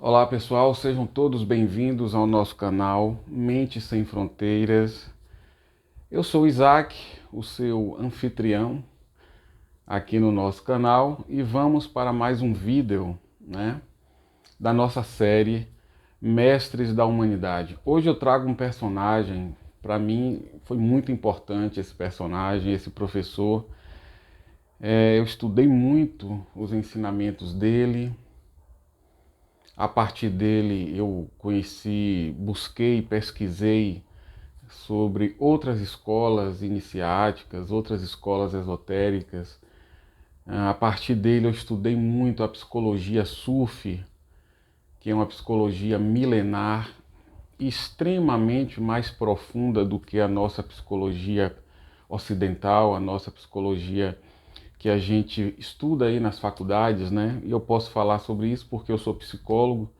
Olá pessoal, sejam todos bem-vindos ao nosso canal Mente Sem Fronteiras. Eu sou Isaac, o seu anfitrião aqui no nosso canal e vamos para mais um vídeo, da nossa série Mestres da Humanidade. Hoje eu trago um personagem, para mim foi muito importante esse personagem, esse professor. Eu estudei muito os ensinamentos dele. A partir dele eu conheci, busquei, pesquisei sobre outras escolas iniciáticas, outras escolas esotéricas. A partir dele eu estudei muito a psicologia Sufi, que é uma psicologia milenar, extremamente mais profunda do que a nossa psicologia ocidental, a nossa psicologia que a gente estuda aí nas faculdades, né? E eu posso falar sobre isso porque eu sou psicólogo.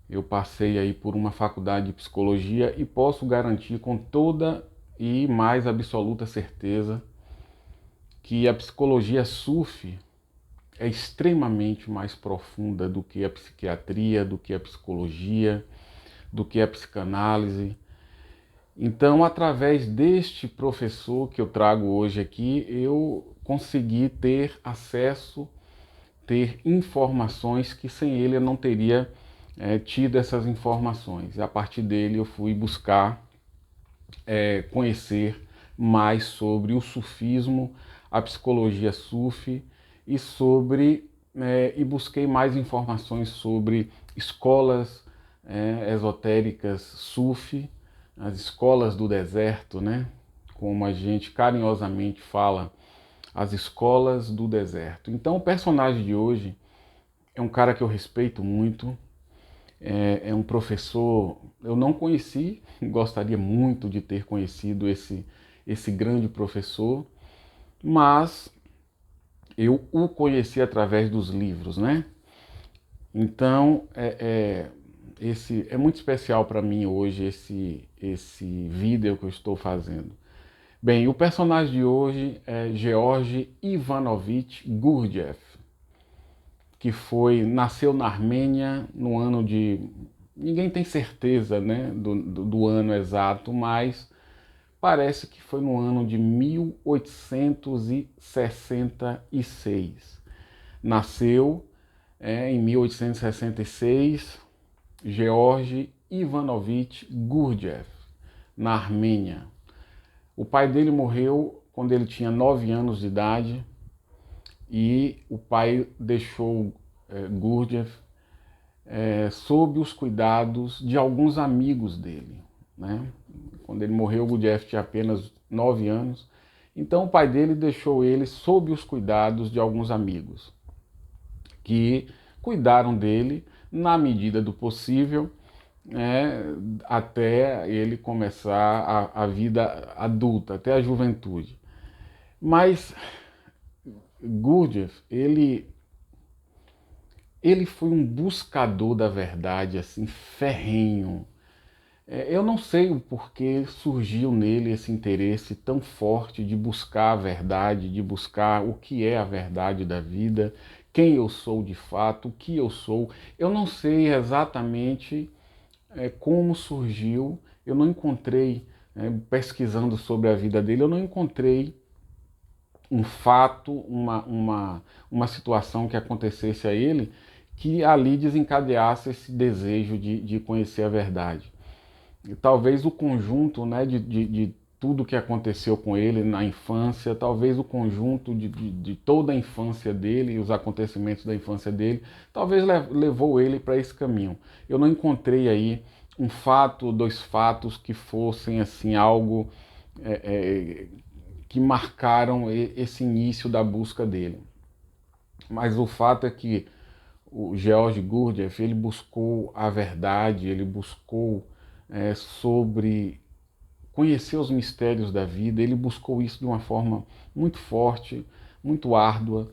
Eu passei aí por uma faculdade de psicologia e posso garantir com toda e mais absoluta certeza que a psicologia Sufi é extremamente mais profunda do que a psiquiatria, do que a psicologia, do que a psicanálise. Então, através deste professor que eu trago hoje aqui, eu consegui ter acesso, ter informações que sem ele eu não teria tido essas informações. E a partir dele eu fui buscar conhecer mais sobre o sufismo, a psicologia sufi e busquei mais informações sobre escolas esotéricas sufi, as escolas do deserto, né? Como a gente carinhosamente fala, as escolas do deserto. Então o personagem de hoje é um cara que eu respeito muito, é um professor, eu não conheci, gostaria muito de ter conhecido esse grande professor, mas eu o conheci através dos livros, né? Então, esse é muito especial para mim hoje, esse vídeo que eu estou fazendo. Bem, o personagem de hoje é Georgi Ivanovich Gurdjieff, que nasceu na Armênia no ano de... Ninguém tem certeza, né, do ano exato, mas parece que foi no ano de 1866. Nasceu em 1866 Georgi Ivanovich Gurdjieff, na Armênia. O pai dele morreu quando ele tinha 9 anos de idade e o pai deixou Gurdjieff sob os cuidados de alguns amigos dele, né? Quando ele morreu, Gurdjieff tinha apenas 9 anos, então o pai dele deixou ele sob os cuidados de alguns amigos, que cuidaram dele na medida do possível, até ele começar a vida adulta, até a juventude. Mas Gurdjieff, ele foi um buscador da verdade, assim, ferrenho. Eu não sei o porquê surgiu nele esse interesse tão forte de buscar a verdade, de buscar o que é a verdade da vida, quem eu sou de fato, o que eu sou. Eu não sei exatamente como surgiu, eu não encontrei, pesquisando sobre a vida dele, eu não encontrei um fato, uma situação que acontecesse a ele que ali desencadeasse esse desejo de conhecer a verdade. E talvez o conjunto, né, de tudo que aconteceu com ele na infância, talvez o conjunto de toda a infância dele e os acontecimentos da infância dele, talvez levou ele para esse caminho. Eu não encontrei aí um fato, dois fatos que fossem assim algo que marcaram esse início da busca dele. Mas o fato é que o Georgi Gurdjieff, ele buscou a verdade, ele buscou sobre conhecer os mistérios da vida, ele buscou isso de uma forma muito forte, muito árdua.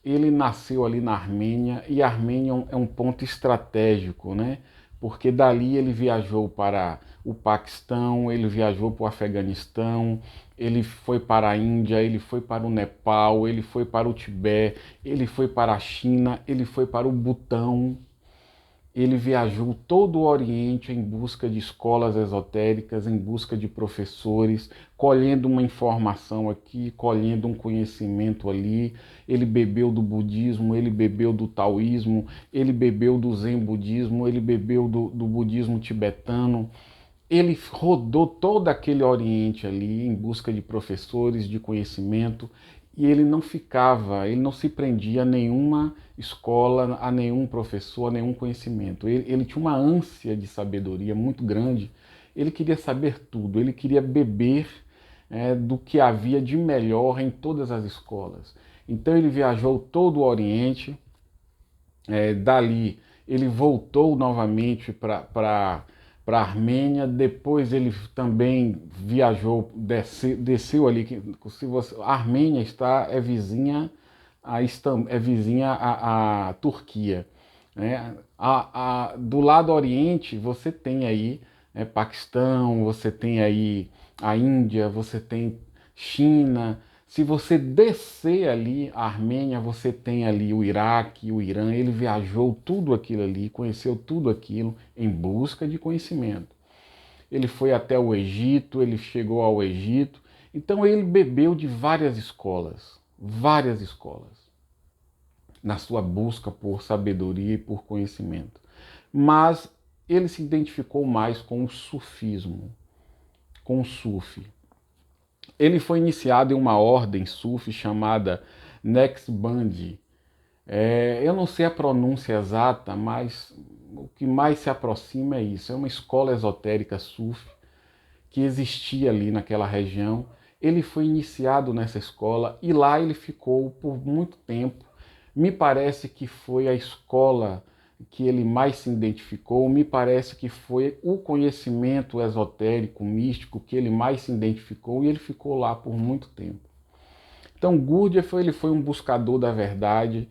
Ele nasceu ali na Armênia, e a Armênia é um ponto estratégico, né? Porque dali ele viajou para o Paquistão, ele viajou para o Afeganistão, ele foi para a Índia, ele foi para o Nepal, ele foi para o Tibete, ele foi para a China, ele foi para o Butão. ele viajou todo o Oriente em busca de escolas esotéricas, em busca de professores, colhendo uma informação aqui, colhendo um conhecimento ali. Ele bebeu do budismo, ele bebeu do taoísmo, ele bebeu do zen budismo, ele bebeu do budismo tibetano. Ele rodou todo aquele Oriente ali em busca de professores, de conhecimento, e ele não ficava, ele não se prendia a nenhuma escola, a nenhum professor, a nenhum conhecimento. Ele tinha uma ânsia de sabedoria muito grande, ele queria saber tudo, ele queria beber do que havia de melhor em todas as escolas. Então ele viajou todo o Oriente, dali ele voltou novamente para a Armênia, depois ele também viajou, desceu ali, se você, a Armênia é vizinha é vizinha à Turquia. Né? Do lado oriente você tem aí Paquistão, você tem aí a Índia, você tem China. Se você descer ali a Armênia, você tem ali o Iraque, o Irã. Ele viajou tudo aquilo ali, conheceu tudo aquilo em busca de conhecimento. Ele foi até o Egito, ele chegou ao Egito. Então ele bebeu de várias escolas, na sua busca por sabedoria e por conhecimento. Mas ele se identificou mais com o sufismo, com o sufi. Ele foi iniciado em uma ordem sufi chamada Naqshbandi. Eu não sei a pronúncia exata, mas o que mais se aproxima é isso. É uma escola esotérica sufi que existia ali naquela região. Ele foi iniciado nessa escola e lá ele ficou por muito tempo. Me parece que foi a escola que ele mais se identificou, me parece que foi o conhecimento esotérico, místico, que ele mais se identificou, e ele ficou lá por muito tempo. Então Gurdjieff ele foi um buscador da verdade,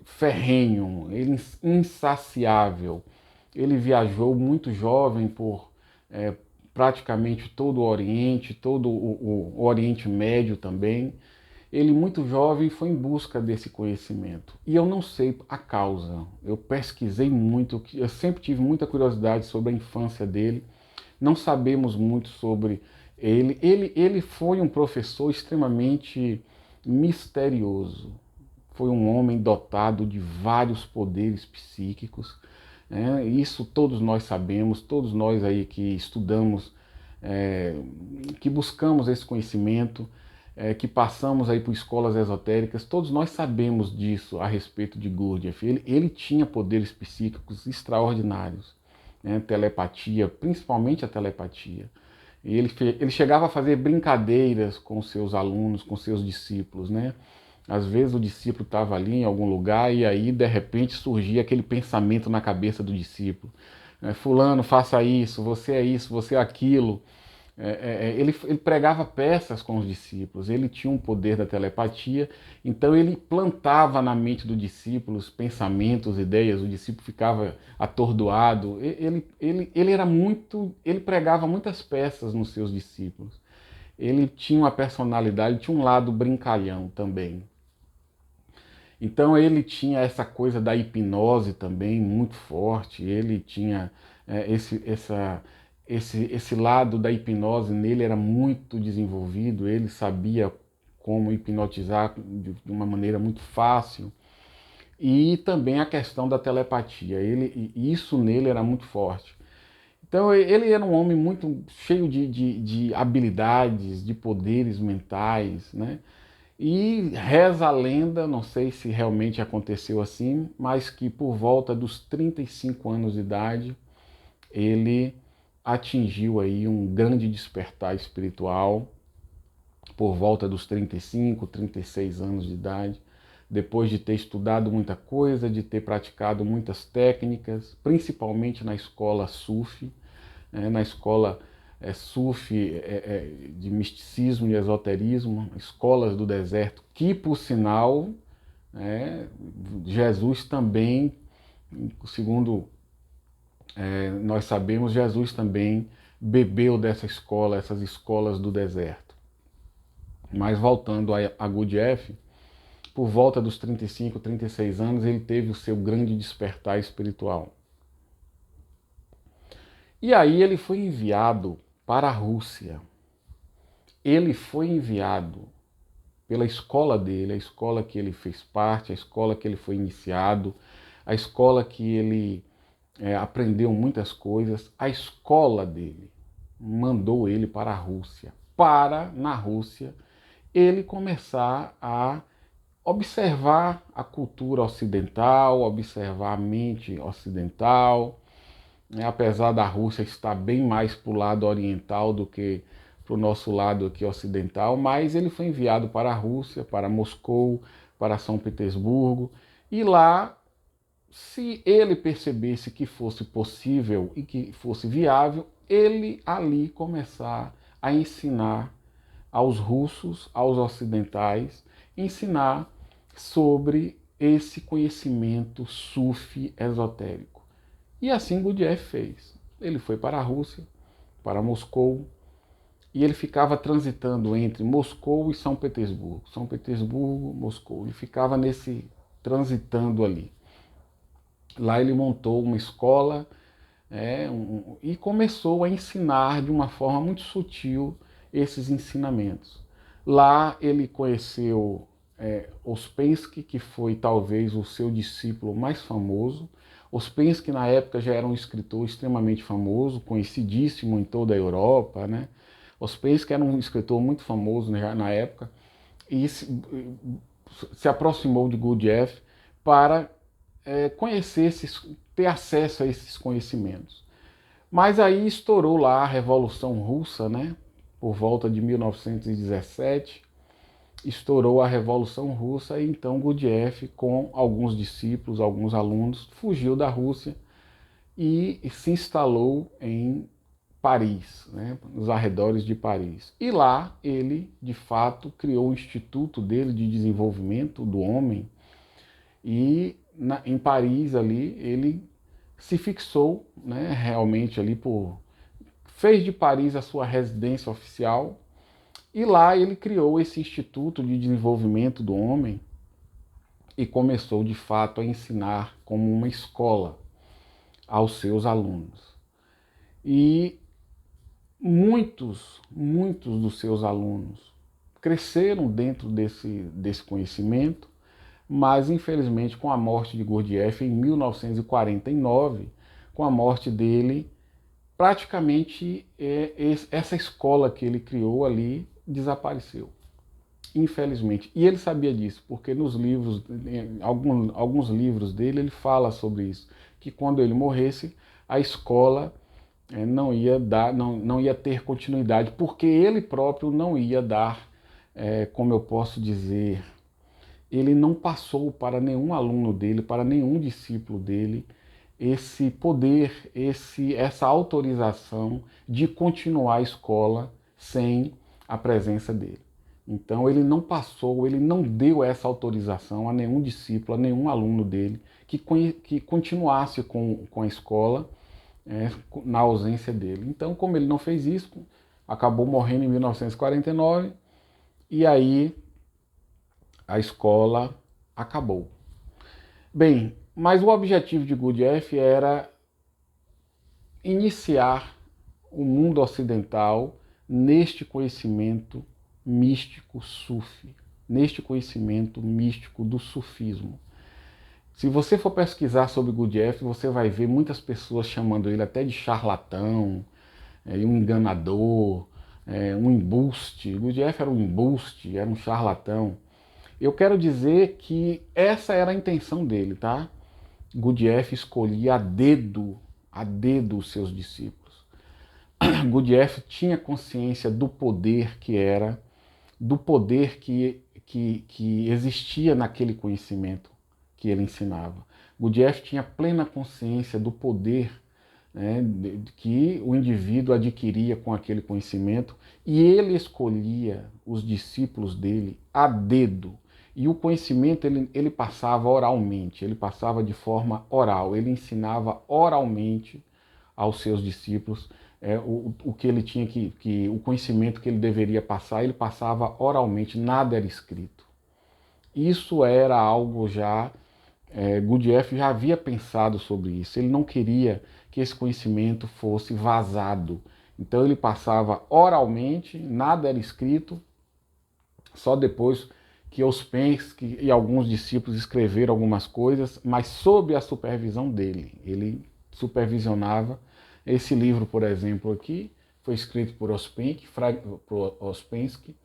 ferrenho, insaciável. Ele viajou muito jovem por praticamente todo o Oriente, todo o Oriente Médio também. Ele muito jovem foi em busca desse conhecimento. E eu não sei a causa. Eu pesquisei muito, eu sempre tive muita curiosidade sobre a infância dele. Não sabemos muito sobre ele. Ele foi um professor extremamente misterioso. Foi um homem dotado de vários poderes psíquicos. Isso todos nós sabemos, todos nós aí que estudamos, que buscamos esse conhecimento, que passamos aí por escolas esotéricas, todos nós sabemos disso a respeito de Gurdjieff. Ele tinha poderes psíquicos extraordinários, telepatia, principalmente a telepatia. E ele chegava a fazer brincadeiras com seus alunos, com seus discípulos, né? Às vezes o discípulo estava ali em algum lugar e aí de repente surgia aquele pensamento na cabeça do discípulo. Fulano, faça isso, você é aquilo. Ele pregava peças com os discípulos, ele tinha um poder da telepatia, então ele plantava na mente do discípulo os pensamentos, ideias, o discípulo ficava atordoado. Ele pregava muitas peças nos seus discípulos. Ele tinha uma personalidade, tinha um lado brincalhão também. Então ele tinha essa coisa da hipnose também muito forte, ele tinha esse lado da hipnose nele era muito desenvolvido, ele sabia como hipnotizar de uma maneira muito fácil. E também a questão da telepatia, isso nele era muito forte. Então ele era um homem muito cheio de habilidades, de poderes mentais, né? E reza a lenda, não sei se realmente aconteceu assim, mas que por volta dos 35 anos de idade, ele atingiu aí um grande despertar espiritual, por volta dos 35, 36 anos de idade, depois de ter estudado muita coisa, de ter praticado muitas técnicas, principalmente na escola Sufi, na escola Sufi de misticismo e esoterismo, escolas do deserto, que por sinal Jesus também, segundo nós sabemos, Jesus também bebeu dessa escola, essas escolas do deserto. Mas voltando a Gurdjieff, por volta dos 35, 36 anos, ele teve o seu grande despertar espiritual. E aí ele foi enviado para a Rússia. Ele foi enviado pela escola dele, a escola que ele fez parte, a escola que ele foi iniciado, a escola que ele aprendeu muitas coisas. A escola dele mandou ele para a Rússia, para, na Rússia, ele começar a observar a cultura ocidental, observar a mente ocidental, né? Apesar da Rússia estar bem mais para o lado oriental do que para o nosso lado aqui ocidental, mas ele foi enviado para a Rússia, para Moscou, para São Petersburgo, e lá, se ele percebesse que fosse possível e que fosse viável, ele ali começar a ensinar aos russos, aos ocidentais, ensinar sobre esse conhecimento sufi esotérico. E assim Gurdjieff fez. Ele foi para a Rússia, para Moscou, e ele ficava transitando entre Moscou e São Petersburgo. São Petersburgo, Moscou. Ele ficava transitando ali. Lá ele montou uma escola e começou a ensinar de uma forma muito sutil esses ensinamentos. Lá ele conheceu Ouspensky, que foi talvez o seu discípulo mais famoso. Ouspensky na época já era um escritor extremamente famoso, conhecidíssimo em toda a Europa, né? Ouspensky era um escritor muito famoso na época e se aproximou de Gurdjieff para conhecer, ter acesso a esses conhecimentos. Mas aí estourou lá a Revolução Russa, né? Por volta de 1917, estourou a Revolução Russa e então Gurdjieff, com alguns discípulos, alguns alunos, fugiu da Rússia e se instalou em Paris, né, nos arredores de Paris. E lá ele, de fato, criou o instituto dele de desenvolvimento do homem e em Paris ali ele se fixou, né, realmente ali fez de Paris a sua residência oficial e lá ele criou esse instituto de desenvolvimento do homem e começou de fato a ensinar como uma escola aos seus alunos. E muitos dos seus alunos cresceram dentro desse conhecimento, mas infelizmente com a morte de Gurdjieff em 1949, com a morte dele, praticamente essa escola que ele criou ali desapareceu, infelizmente. E ele sabia disso, porque nos livros, alguns livros dele, ele fala sobre isso, que quando ele morresse, a escola não ia ter continuidade, porque ele próprio não ia dar, como eu posso dizer, ele não passou para nenhum aluno dele, para nenhum discípulo dele, esse poder, essa autorização de continuar a escola sem a presença dele. Então ele não passou, ele não deu essa autorização a nenhum discípulo, a nenhum aluno dele que continuasse com a escola, na ausência dele. Então, como ele não fez isso, acabou morrendo em 1949 e aí a escola acabou. Bem, mas o objetivo de Gurdjieff era iniciar o mundo ocidental neste conhecimento místico sufi, neste conhecimento místico do sufismo. Se você for pesquisar sobre Gurdjieff, você vai ver muitas pessoas chamando ele até de charlatão, um enganador, um embuste. Gurdjieff era um embuste, era um charlatão. Eu quero dizer que essa era a intenção dele, tá? Gurdjieff escolhia a dedo os seus discípulos. Gurdjieff tinha consciência do poder que era, do poder que existia naquele conhecimento que ele ensinava. Gurdjieff tinha plena consciência do poder, né, que o indivíduo adquiria com aquele conhecimento e ele escolhia os discípulos dele a dedo. E o conhecimento ele passava oralmente, ele passava de forma oral, ele ensinava oralmente aos seus discípulos o que ele tinha o conhecimento que ele deveria passar, ele passava oralmente, nada era escrito. Isso era algo já, Gurdjieff já havia pensado sobre isso. Ele não queria que esse conhecimento fosse vazado. Então ele passava oralmente, nada era escrito, só depois que Ouspensky e alguns discípulos escreveram algumas coisas, mas sob a supervisão dele. Ele supervisionava. Esse livro, por exemplo, aqui, foi escrito por Ouspensky,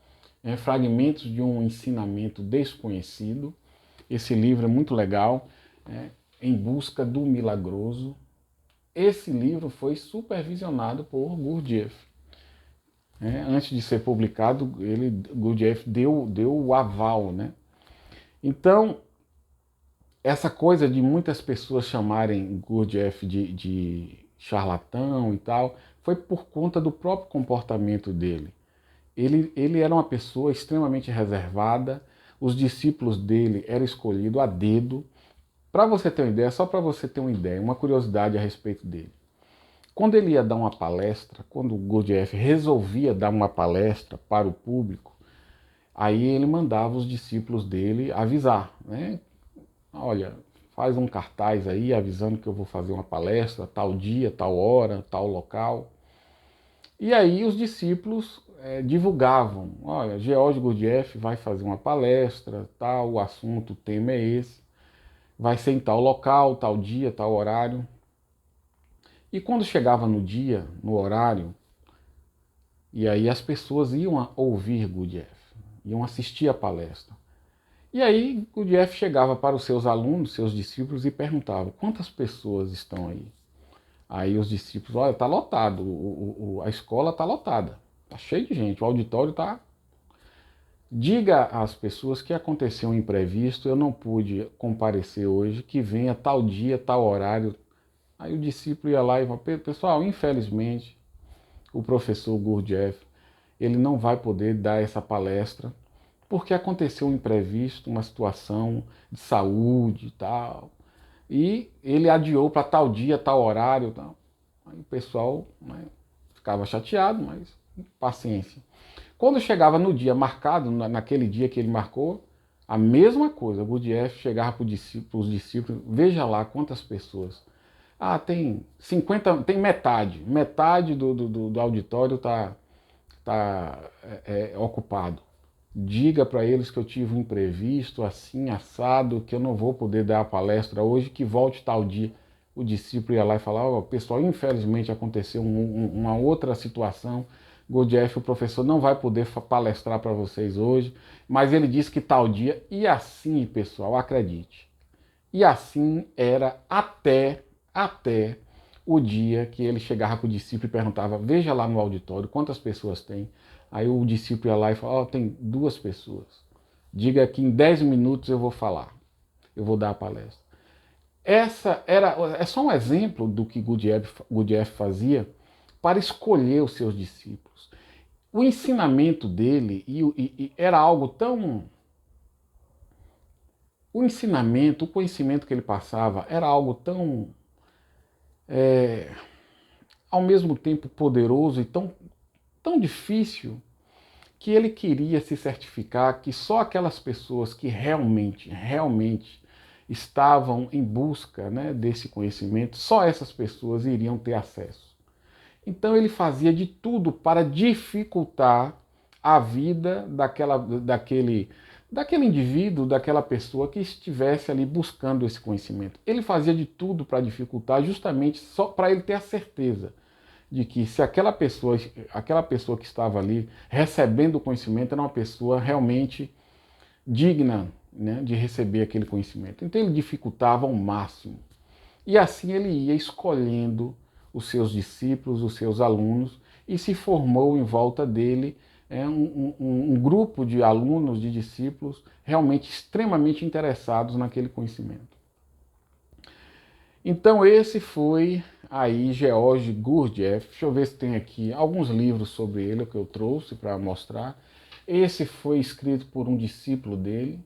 Fragmentos de um Ensinamento Desconhecido. Esse livro é muito legal, Em Busca do Milagroso. Esse livro foi supervisionado por Gurdjieff. Antes de ser publicado, Gurdjieff deu o aval, né? Então, essa coisa de muitas pessoas chamarem Gurdjieff de charlatão e tal, foi por conta do próprio comportamento dele. Ele era uma pessoa extremamente reservada, os discípulos dele eram escolhidos a dedo. Para você ter uma ideia, só para você ter uma ideia, uma curiosidade a respeito dele. Quando ele ia dar uma palestra, quando o Gurdjieff resolvia dar uma palestra para o público, aí ele mandava os discípulos dele avisar, né? Olha, faz um cartaz aí avisando que eu vou fazer uma palestra, tal dia, tal hora, tal local. E aí os discípulos divulgavam, olha, George Gurdjieff vai fazer uma palestra, tal, o assunto, o tema é esse, vai ser em tal local, tal dia, tal horário. E quando chegava no dia, no horário, e aí as pessoas iam ouvir Gurdjieff, iam assistir a palestra. E aí Gurdjieff chegava para os seus alunos, seus discípulos, e perguntava, quantas pessoas estão aí? Aí os discípulos, olha, está lotado, a escola está lotada, está cheio de gente, o auditório está... Diga às pessoas que aconteceu um imprevisto, eu não pude comparecer hoje, que venha tal dia, tal horário. Aí o discípulo ia lá e falava, pessoal, infelizmente, o professor Gurdjieff, ele não vai poder dar essa palestra, porque aconteceu um imprevisto, uma situação de saúde e tal, e ele adiou para tal dia, tal horário. Tal. Aí o pessoal, né, ficava chateado, mas paciência. Quando chegava no dia marcado, naquele dia que ele marcou, a mesma coisa, o Gurdjieff chegava para os discípulos, veja lá quantas pessoas. Ah, tem 50, tem metade do auditório está ocupado. Diga para eles que eu tive um imprevisto, assim, assado, que eu não vou poder dar a palestra hoje, que volte tal dia. O discípulo ia lá e falava, oh, pessoal, infelizmente aconteceu uma outra situação, Gurdjieff, o professor, não vai poder palestrar para vocês hoje, mas ele disse que tal dia, e assim, pessoal, acredite, e assim era até o dia que ele chegava para o discípulo e perguntava, veja lá no auditório quantas pessoas tem. Aí o discípulo ia lá e falava, oh, tem 2 pessoas. Diga que em 10 minutos eu vou falar, eu vou dar a palestra. É só um exemplo do que Gurdjieff fazia para escolher os seus discípulos. O ensinamento dele era algo tão... O ensinamento, o conhecimento que ele passava era algo tão... ao mesmo tempo poderoso e tão difícil, que ele queria se certificar que só aquelas pessoas que realmente estavam em busca, né, desse conhecimento, só essas pessoas iriam ter acesso. Então ele fazia de tudo para dificultar a vida daquele indivíduo, daquela pessoa que estivesse ali buscando esse conhecimento. Ele fazia de tudo para dificultar, justamente só para ele ter a certeza de que se aquela pessoa que estava ali recebendo o conhecimento era uma pessoa realmente digna, né, de receber aquele conhecimento. Então ele dificultava ao máximo. E assim ele ia escolhendo os seus discípulos, os seus alunos, e se formou em volta dele um grupo de alunos, de discípulos, realmente extremamente interessados naquele conhecimento. Então esse foi aí George Gurdjieff. Deixa eu ver se tem aqui alguns livros sobre ele que eu trouxe para mostrar. Esse foi escrito por um discípulo dele,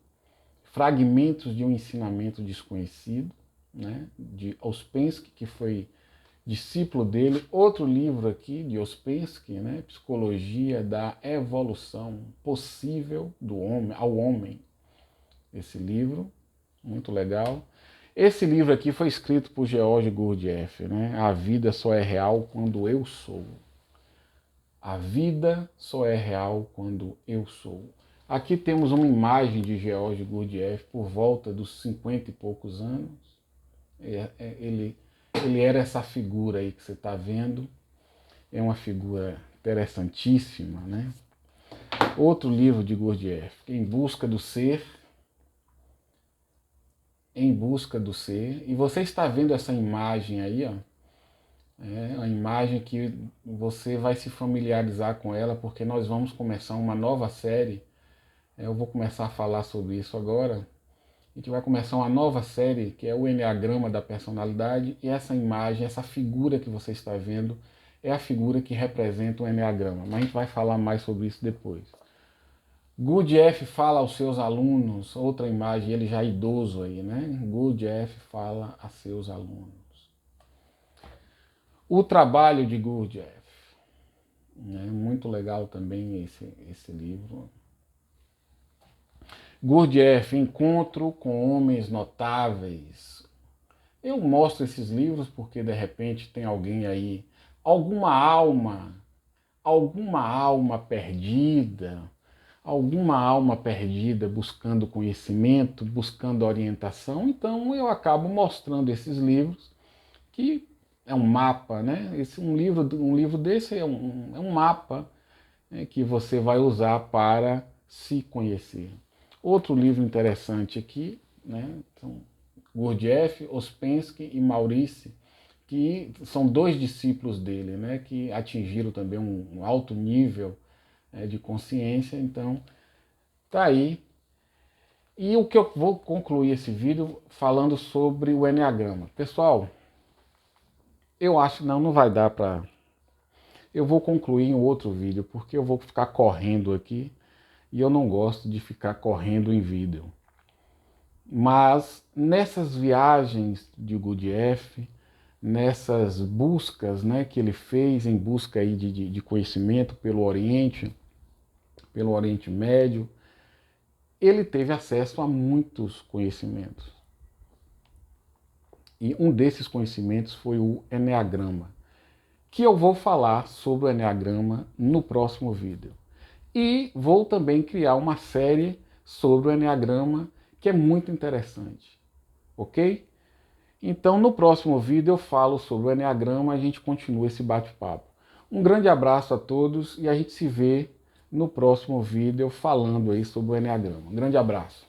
Fragmentos de um Ensinamento Desconhecido, né, de Ouspensky, que foi discípulo dele. Outro livro aqui de Ouspensky, né, Psicologia da Evolução Possível do Homem ao Homem. esse livro, muito legal. Esse livro aqui foi escrito por George Gurdjieff, né? A vida só é real quando eu sou. A vida só é real quando eu sou. Aqui temos uma imagem de George Gurdjieff por volta dos 50 e poucos anos. Ele era essa figura aí que você está vendo. É uma figura interessantíssima, né? Outro livro de Gurdjieff, Em Busca do Ser. Em Busca do Ser. E você está vendo essa imagem aí, ó. É uma imagem que você vai se familiarizar com ela, porque nós vamos começar uma nova série. Eu vou começar a falar sobre isso agora. A gente vai começar uma nova série, que é o Enneagrama da Personalidade, e essa imagem, essa figura que você está vendo, é a figura que representa o Enneagrama. Mas a gente vai falar mais sobre isso depois. Gurdjieff fala aos seus alunos, outra imagem, ele já idoso aí, né? Gurdjieff fala a seus alunos. O trabalho de Gurdjieff, né? Muito legal também esse livro. Gurdjieff, Encontro com Homens Notáveis. Eu mostro esses livros porque de repente tem alguém aí, alguma alma perdida buscando conhecimento, buscando orientação. Então eu acabo mostrando esses livros que é um mapa, né? Um livro desse é um mapa, né, que você vai usar para se conhecer. Outro livro interessante aqui, né? São Gurdjieff, Ouspensky e Maurice, que são dois discípulos dele, né? Que atingiram também um alto nível, de consciência. Então, tá aí. E o que eu vou concluir esse vídeo falando sobre o Enneagrama. Pessoal, eu acho que não vai dar para... Eu vou concluir em outro vídeo, porque eu vou ficar correndo aqui e eu não gosto de ficar correndo em vídeo. Mas nessas viagens de Gurdjieff, nessas buscas, né, que ele fez em busca aí de conhecimento pelo Oriente Médio, ele teve acesso a muitos conhecimentos. E um desses conhecimentos foi o Enneagrama, que eu vou falar sobre o Enneagrama no próximo vídeo. E vou também criar uma série sobre o Enneagrama que é muito interessante, ok? Então no próximo vídeo eu falo sobre o Enneagrama, a gente continua esse bate-papo. Um grande abraço a todos e a gente se vê no próximo vídeo falando aí sobre o Enneagrama. Um grande abraço.